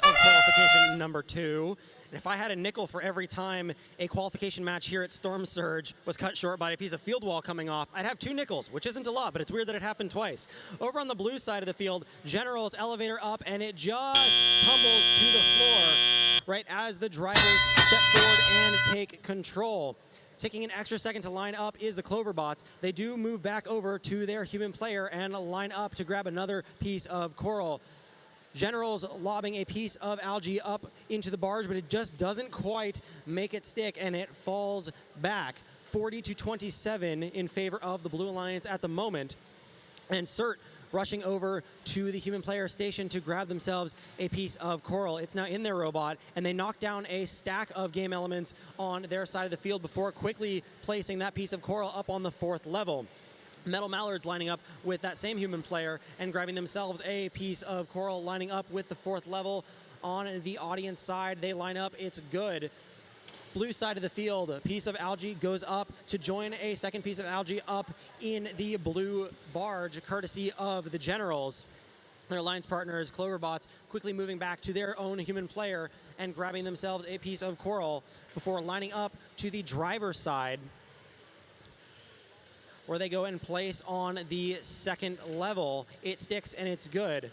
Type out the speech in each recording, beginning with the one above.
out of qualification number 2. And if I had a nickel for every time a qualification match here at Storm Surge was cut short by a piece of field wall coming off, I'd have 2 nickels, which isn't a lot, but it's weird that it happened twice. Over on the blue side of the field, General's elevator up, and it just tumbles to the floor right as the drivers step forward and take control. Taking an extra second to line up is the Cloverbots. They do move back over to their human player and line up to grab another piece of coral. General's lobbing a piece of algae up into the barge, but it just doesn't quite make it stick, and it falls back 40-27 in favor of the Blue Alliance at the moment. And Cert rushing over to the human player station to grab themselves a piece of coral. It's now in their robot, and they knock down a stack of game elements on their side of the field before quickly placing that piece of coral up on the 4th level. Metal Mallards lining up with that same human player and grabbing themselves a piece of coral, lining up with the 4th level. On the audience side, they line up. It's good. Blue side of the field, a piece of algae goes up to join a second piece of algae up in the blue barge, courtesy of the Generals. Their alliance partners, Cloverbots, quickly moving back to their own human player and grabbing themselves a piece of coral before lining up to the driver's side, where they go and place on the 2nd level. It sticks and it's good.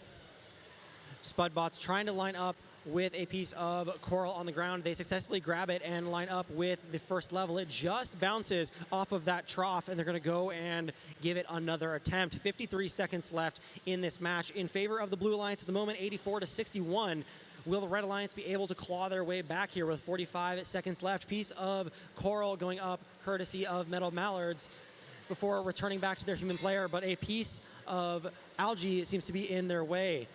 Spudbots trying to line up with a piece of coral on the ground. They successfully grab it and line up with the 1st level. It just bounces off of that trough, and they're going to go and give it another attempt. 53 seconds left in this match in favor of the Blue Alliance at the moment, 84-61. Will the Red Alliance be able to claw their way back here with 45 seconds left? Piece of coral going up courtesy of Metal Mallards before returning back to their human player, but a piece of algae seems to be in their way.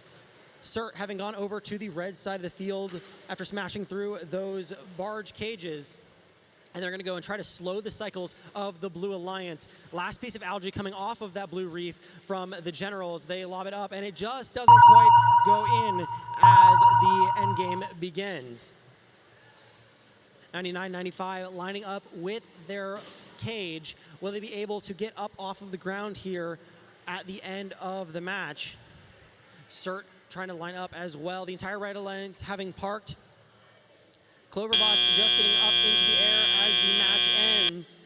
Cert having gone over to the red side of the field after smashing through those barge cages, and they're going to go and try to slow the cycles of the Blue Alliance. Last piece of algae coming off of that blue reef from the Generals. They lob it up, and it just doesn't quite go in as the endgame begins. 99-95 lining up with their cage. Will they be able to get up off of the ground here at the end of the match? Cert trying to line up as well. The entire Red Alliance having parked. Cloverbots just getting up into the air as the match ends.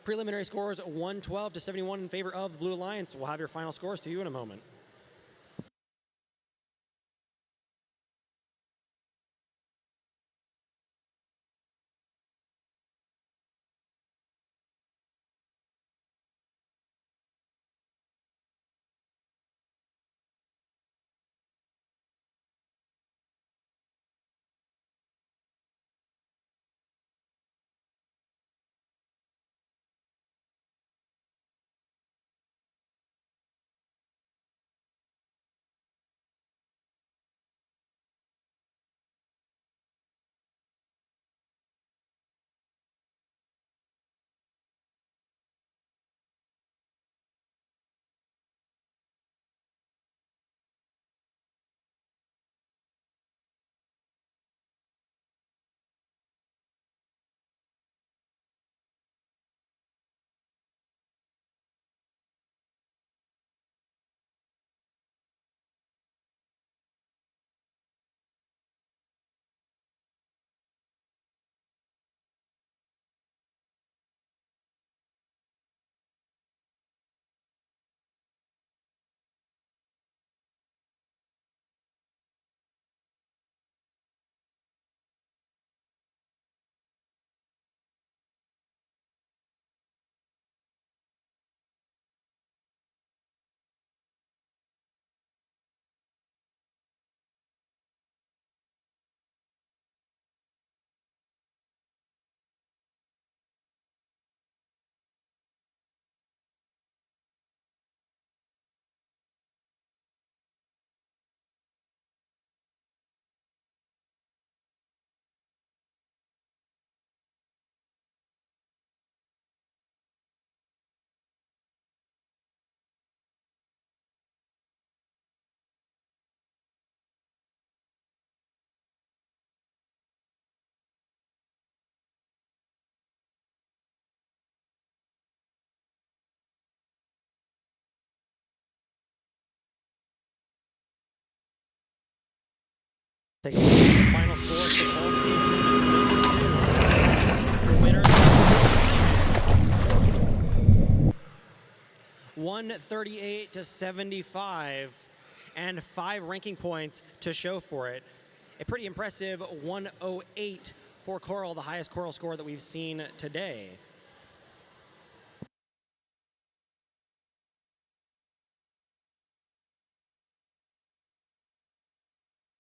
Preliminary scores 112-71 in favor of the Blue Alliance. We'll have your final scores to you in a moment. Take a look at the final score for the winner 138 to 75, and 5 ranking points to show for it. A pretty impressive 108 for Coral, the highest Coral score that we've seen today.